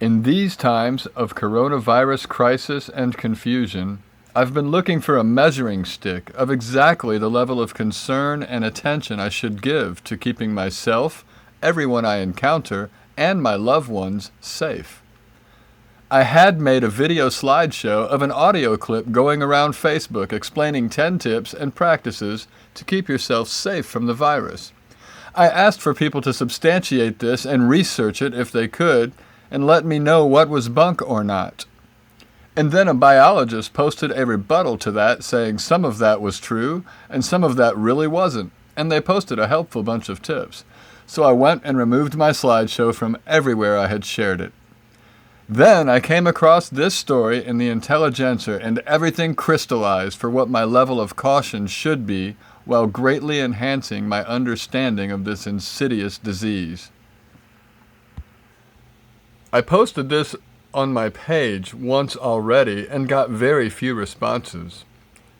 In these times of coronavirus crisis and confusion, I've been looking for a measuring stick of exactly the level of concern and attention I should give to keeping myself, everyone I encounter, and my loved ones safe. I had made a video slideshow of an audio clip going around Facebook explaining 10 tips and practices to keep yourself safe from the virus. I asked for people to substantiate this and research it if they could, and let me know what was bunk or not. And then a biologist posted a rebuttal to that saying some of that was true and some of that really wasn't, and they posted a helpful bunch of tips. So I went and removed my slideshow from everywhere I had shared it. Then I came across this story in the Intelligencer and everything crystallized for what my level of caution should be while greatly enhancing my understanding of this insidious disease. I posted this on my page once already and got very few responses.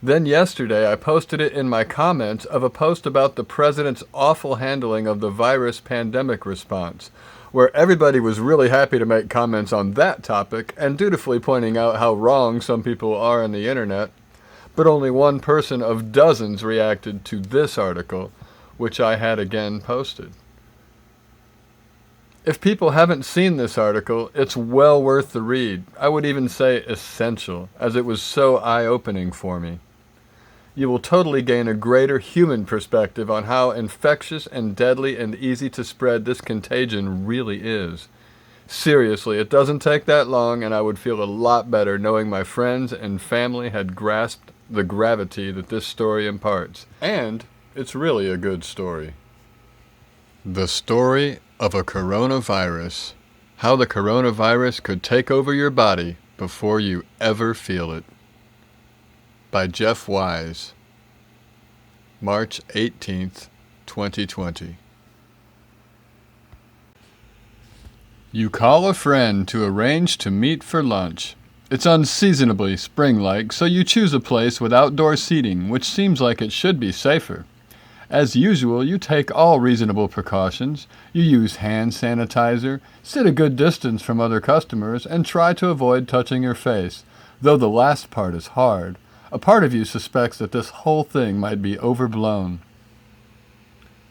Then yesterday I posted it in my comments of a post about the president's awful handling of the virus pandemic response, where everybody was really happy to make comments on that topic and dutifully pointing out how wrong some people are on the internet, but only one person of dozens reacted to this article, which I had again posted. If people haven't seen this article, it's well worth the read. I would even say essential, as it was so eye-opening for me. You will totally gain a greater human perspective on how infectious and deadly and easy to spread this contagion really is. Seriously, it doesn't take that long, and I would feel a lot better knowing my friends and family had grasped the gravity that this story imparts. And it's really a good story. The story of a coronavirus. How the coronavirus could take over your body before you ever feel it. By Jeff Wise. March 18th, 2020. You call a friend to arrange to meet for lunch. It's unseasonably spring-like, so you choose a place with outdoor seating, which seems like it should be safer. As usual, you take all reasonable precautions. You use hand sanitizer, sit a good distance from other customers, and try to avoid touching your face, though the last part is hard. A part of you suspects that this whole thing might be overblown.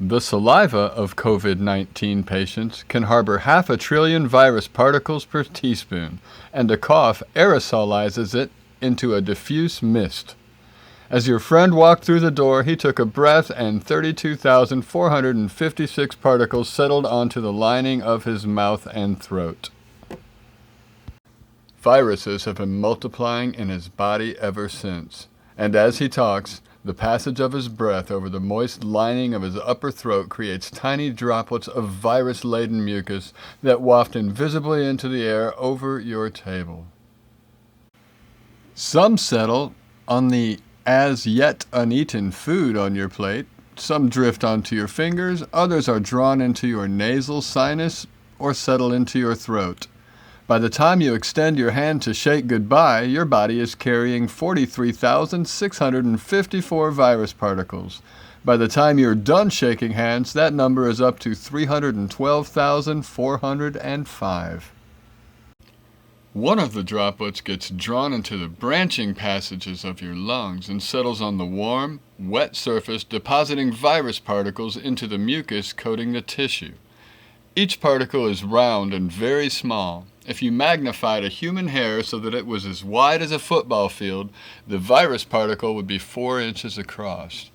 The saliva of COVID-19 patients can harbor 500 billion virus particles per teaspoon, and a cough aerosolizes it into a diffuse mist. As your friend walked through the door, he took a breath and 32,456 particles settled onto the lining of his mouth and throat. Viruses have been multiplying in his body ever since, and as he talks, the passage of his breath over the moist lining of his upper throat creates tiny droplets of virus-laden mucus that waft invisibly into the air over your table. Some settle on the as yet uneaten food on your plate, some drift onto your fingers, others are drawn into your nasal sinus or settle into your throat. By the time you extend your hand to shake goodbye, your body is carrying 43,654 virus particles. By the time you're done shaking hands, that number is up to 312,405. One of the droplets gets drawn into the branching passages of your lungs and settles on the warm, wet surface, depositing virus particles into the mucus coating the tissue. Each particle is round and very small. If you magnified a human hair so that it was as wide as a football field, the virus particle would be 4 inches across.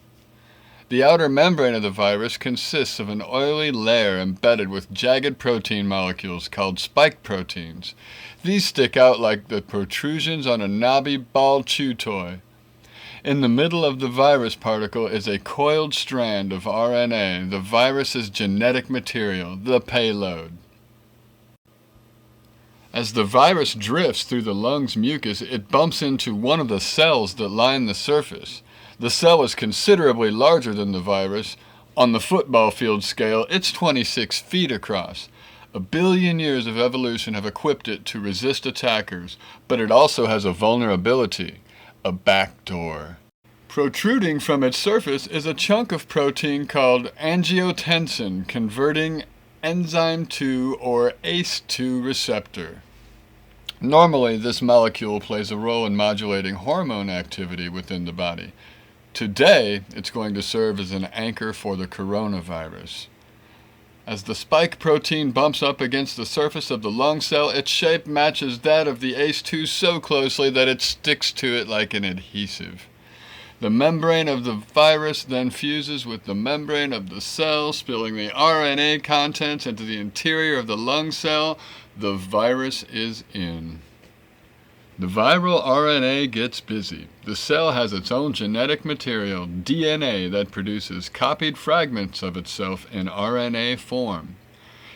The outer membrane of the virus consists of an oily layer embedded with jagged protein molecules called spike proteins. These stick out like the protrusions on a knobby ball chew toy. In the middle of the virus particle is a coiled strand of RNA, the virus's genetic material, the payload. As the virus drifts through the lung's mucus, it bumps into one of the cells that line the surface. The cell is considerably larger than the virus. On the football field scale, it's 26 feet across. 1 billion years of evolution have equipped it to resist attackers, but it also has a vulnerability, a backdoor. Protruding from its surface is a chunk of protein called angiotensin converting enzyme 2 or ACE2 receptor. Normally, this molecule plays a role in modulating hormone activity within the body. Today, it's going to serve as an anchor for the coronavirus. As the spike protein bumps up against the surface of the lung cell, its shape matches that of the ACE2 so closely that it sticks to it like an adhesive. The membrane of the virus then fuses with the membrane of the cell, spilling the RNA contents into the interior of the lung cell. The virus is in. The viral RNA gets busy. The cell has its own genetic material, DNA, that produces copied fragments of itself in RNA form.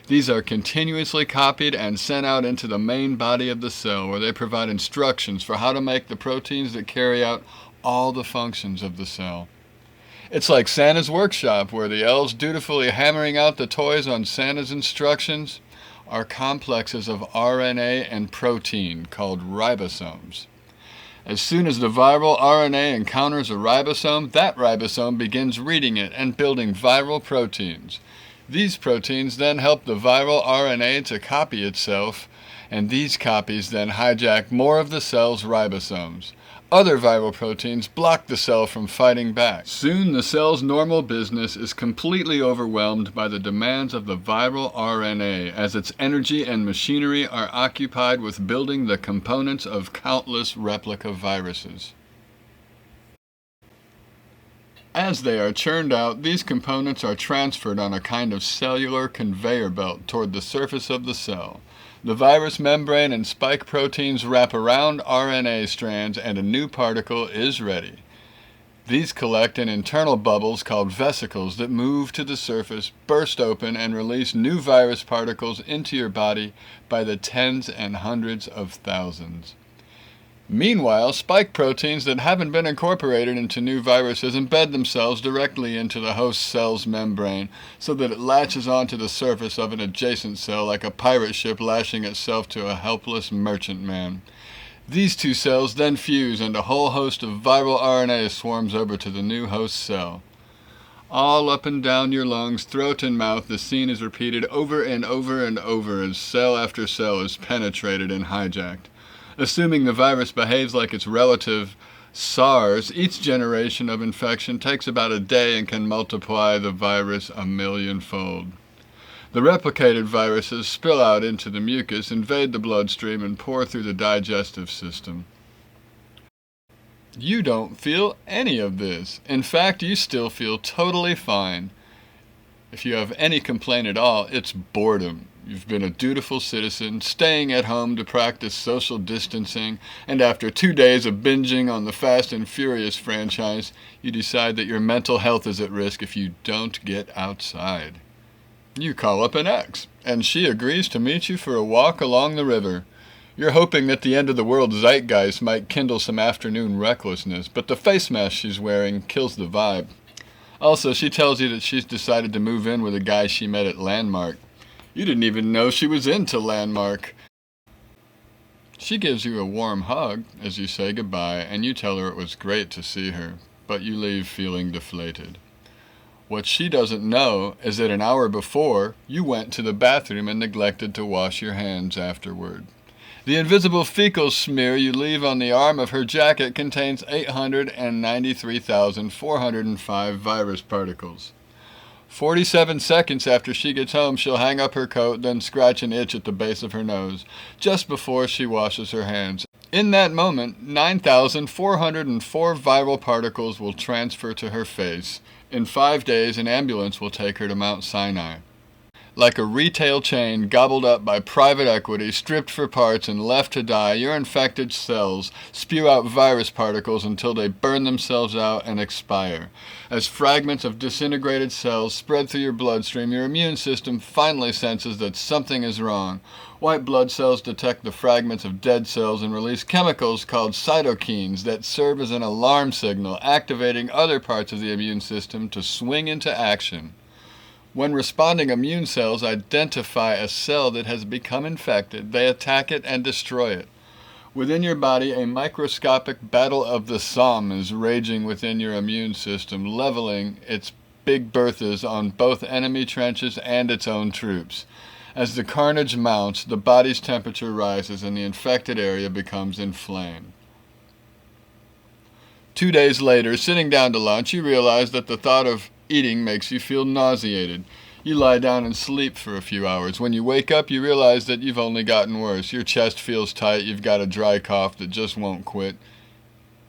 These are continuously copied and sent out into the main body of the cell, where they provide instructions for how to make the proteins that carry out all the functions of the cell. It's like Santa's workshop, where the elves dutifully hammering out the toys on Santa's instructions are complexes of RNA and protein called ribosomes. As soon as the viral RNA encounters a ribosome, that ribosome begins reading it and building viral proteins. These proteins then help the viral RNA to copy itself, and these copies then hijack more of the cell's ribosomes. Other viral proteins block the cell from fighting back. Soon the cell's normal business is completely overwhelmed by the demands of the viral RNA, as its energy and machinery are occupied with building the components of countless replica viruses. As they are churned out, these components are transferred on a kind of cellular conveyor belt toward the surface of the cell. The virus membrane and spike proteins wrap around RNA strands and a new particle is ready. These collect in internal bubbles called vesicles that move to the surface, burst open, and release new virus particles into your body by the tens and hundreds of thousands. Meanwhile, spike proteins that haven't been incorporated into new viruses embed themselves directly into the host cell's membrane so that it latches onto the surface of an adjacent cell like a pirate ship lashing itself to a helpless merchantman. These two cells then fuse and a whole host of viral RNA swarms over to the new host cell. All up and down your lungs, throat, and mouth, the scene is repeated over and over and over as cell after cell is penetrated and hijacked. Assuming the virus behaves like its relative SARS, each generation of infection takes about a day and can multiply the virus 1,000,000-fold. The replicated viruses spill out into the mucus, invade the bloodstream, and pour through the digestive system. You don't feel any of this. In fact, you still feel totally fine. If you have any complaint at all, it's boredom. You've been a dutiful citizen, staying at home to practice social distancing, and after 2 days of binging on the Fast and Furious franchise, you decide that your mental health is at risk if you don't get outside. You call up an ex, and she agrees to meet you for a walk along the river. You're hoping that the end of the world zeitgeist might kindle some afternoon recklessness, but the face mask she's wearing kills the vibe. Also, she tells you that she's decided to move in with a guy she met at Landmark. You didn't even know she was into Landmark. She gives you a warm hug as you say goodbye, and you tell her it was great to see her, but you leave feeling deflated. What she doesn't know is that an hour before, you went to the bathroom and neglected to wash your hands afterward. The invisible fecal smear you leave on the arm of her jacket contains 893,405 virus particles. 47 seconds after she gets home, she'll hang up her coat, then scratch an itch at the base of her nose, just before she washes her hands. In that moment, 9,404 viral particles will transfer to her face. In 5 days, an ambulance will take her to Mount Sinai. Like a retail chain gobbled up by private equity, stripped for parts and left to die, your infected cells spew out virus particles until they burn themselves out and expire. As fragments of disintegrated cells spread through your bloodstream, your immune system finally senses that something is wrong. White blood cells detect the fragments of dead cells and release chemicals called cytokines that serve as an alarm signal, activating other parts of the immune system to swing into action. When responding immune cells identify a cell that has become infected, they attack it and destroy it. Within your body, a microscopic battle of the Somme is raging within your immune system, leveling its Big Berthas on both enemy trenches and its own troops. As the carnage mounts, the body's temperature rises and the infected area becomes inflamed. 2 days later, sitting down to lunch, you realize that the thought of eating makes you feel nauseated. You lie down and sleep for a few hours. When you wake up, you realize that you've only gotten worse. Your chest feels tight, you've got a dry cough that just won't quit.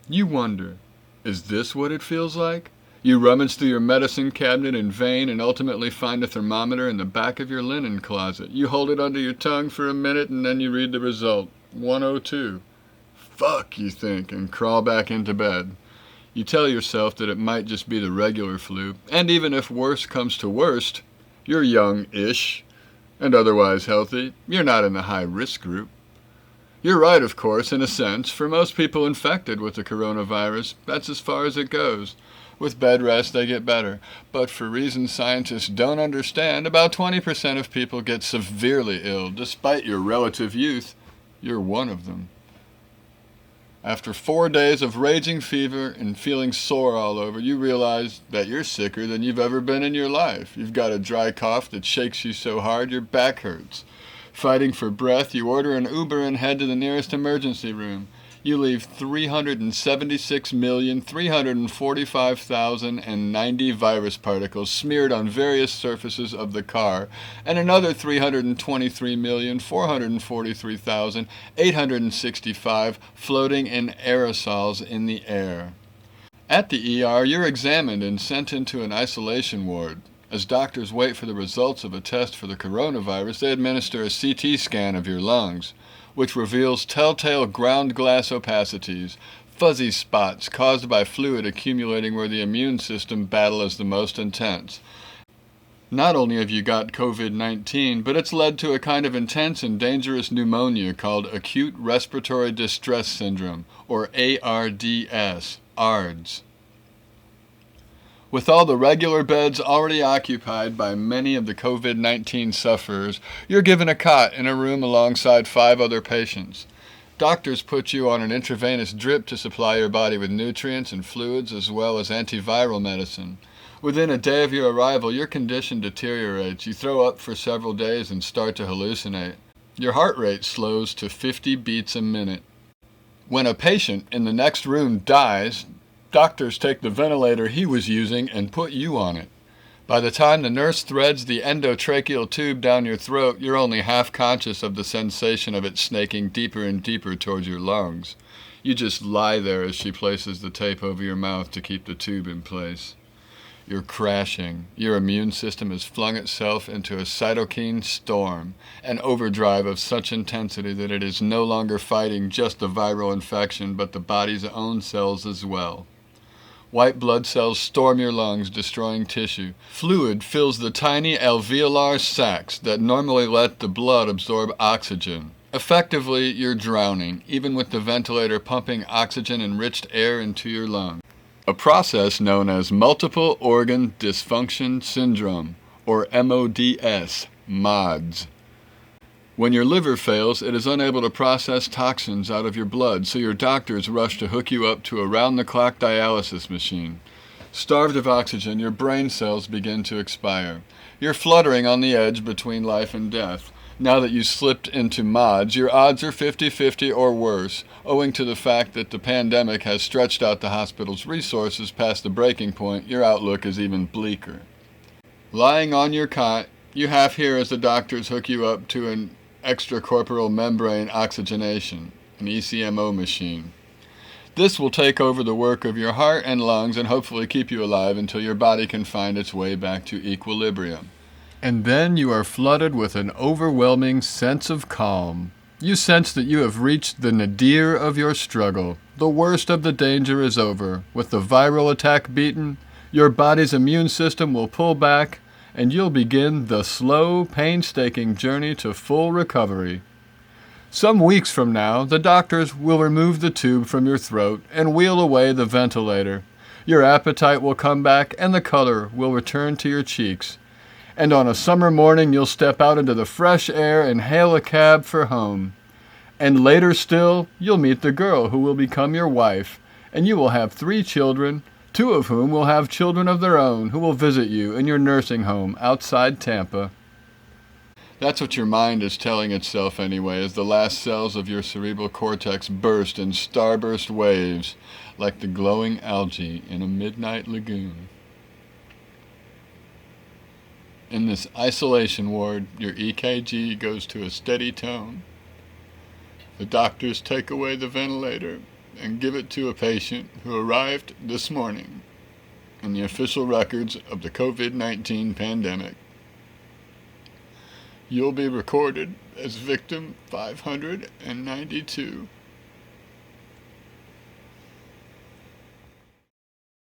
You wonder, is this what it feels like? You rummage through your medicine cabinet in vain and ultimately find a thermometer in the back of your linen closet. You hold it under your tongue for a minute and then you read the result, 102. Fuck, you think, and crawl back into bed. You tell yourself that it might just be the regular flu, and even if worse comes to worst, you're young-ish and otherwise healthy. You're not in the high-risk group. You're right, of course, in a sense. For most people infected with the coronavirus, that's as far as it goes. With bed rest, they get better. But for reasons scientists don't understand, about 20% of people get severely ill. Despite your relative youth, you're one of them. After 4 days of raging fever and feeling sore all over, you realize that you're sicker than you've ever been in your life. You've got a dry cough that shakes you so hard your back hurts. Fighting for breath, you order an Uber and head to the nearest emergency room. You leave 376,345,090 virus particles smeared on various surfaces of the car, and another 323,443,865 floating in aerosols in the air. At the ER, you're examined and sent into an isolation ward. As doctors wait for the results of a test for the coronavirus, they administer a CT scan of your lungs, which reveals telltale ground glass opacities, fuzzy spots caused by fluid accumulating where the immune system battle is the most intense. Not only have you got COVID-19, but it's led to a kind of intense and dangerous pneumonia called acute respiratory distress syndrome, or ARDS, ARDS. With all the regular beds already occupied by many of the COVID-19 sufferers, you're given a cot in a room alongside 5 other patients. Doctors put you on an intravenous drip to supply your body with nutrients and fluids as well as antiviral medicine. Within a day of your arrival, your condition deteriorates. You throw up for several days and start to hallucinate. Your heart rate slows to 50 beats a minute. When a patient in the next room dies, doctors take the ventilator he was using and put you on it. By the time the nurse threads the endotracheal tube down your throat, you're only half conscious of the sensation of it snaking deeper and deeper towards your lungs. You just lie there as she places the tape over your mouth to keep the tube in place. You're crashing. Your immune system has flung itself into a cytokine storm, an overdrive of such intensity that it is no longer fighting just the viral infection, but the body's own cells as well. White blood cells storm your lungs, destroying tissue. Fluid fills the tiny alveolar sacs that normally let the blood absorb oxygen. Effectively, you're drowning, even with the ventilator pumping oxygen-enriched air into your lungs. A process known as multiple organ dysfunction syndrome, or MODS, MODS. When your liver fails, it is unable to process toxins out of your blood, so your doctors rush to hook you up to a round-the-clock dialysis machine. Starved of oxygen, your brain cells begin to expire. You're fluttering on the edge between life and death. Now that you slipped into MODS, your odds are 50-50 or worse, owing to the fact that the pandemic has stretched out the hospital's resources past the breaking point. Your outlook is even bleaker. Lying on your cot, you half hear as the doctors hook you up to an extracorporeal membrane oxygenation, an ECMO machine. This will take over the work of your heart and lungs and hopefully keep you alive until your body can find its way back to equilibrium. And then you are flooded with an overwhelming sense of calm. You sense that you have reached the nadir of your struggle. The worst of the danger is over. With the viral attack beaten, your body's immune system will pull back, and you'll begin the slow, painstaking journey to full recovery. Some weeks from now, the doctors will remove the tube from your throat and wheel away the ventilator. Your appetite will come back and the color will return to your cheeks. And on a summer morning, you'll step out into the fresh air and hail a cab for home. And later still, you'll meet the girl who will become your wife, and you will have 3 children, 2 of whom will have children of their own who will visit you in your nursing home outside Tampa. That's what your mind is telling itself anyway, as the last cells of your cerebral cortex burst in starburst waves like the glowing algae in a midnight lagoon. In this isolation ward, your EKG goes to a steady tone. The doctors take away the ventilator and give it to a patient who arrived this morning in the official records of the COVID-19 pandemic. You'll be recorded as victim 592.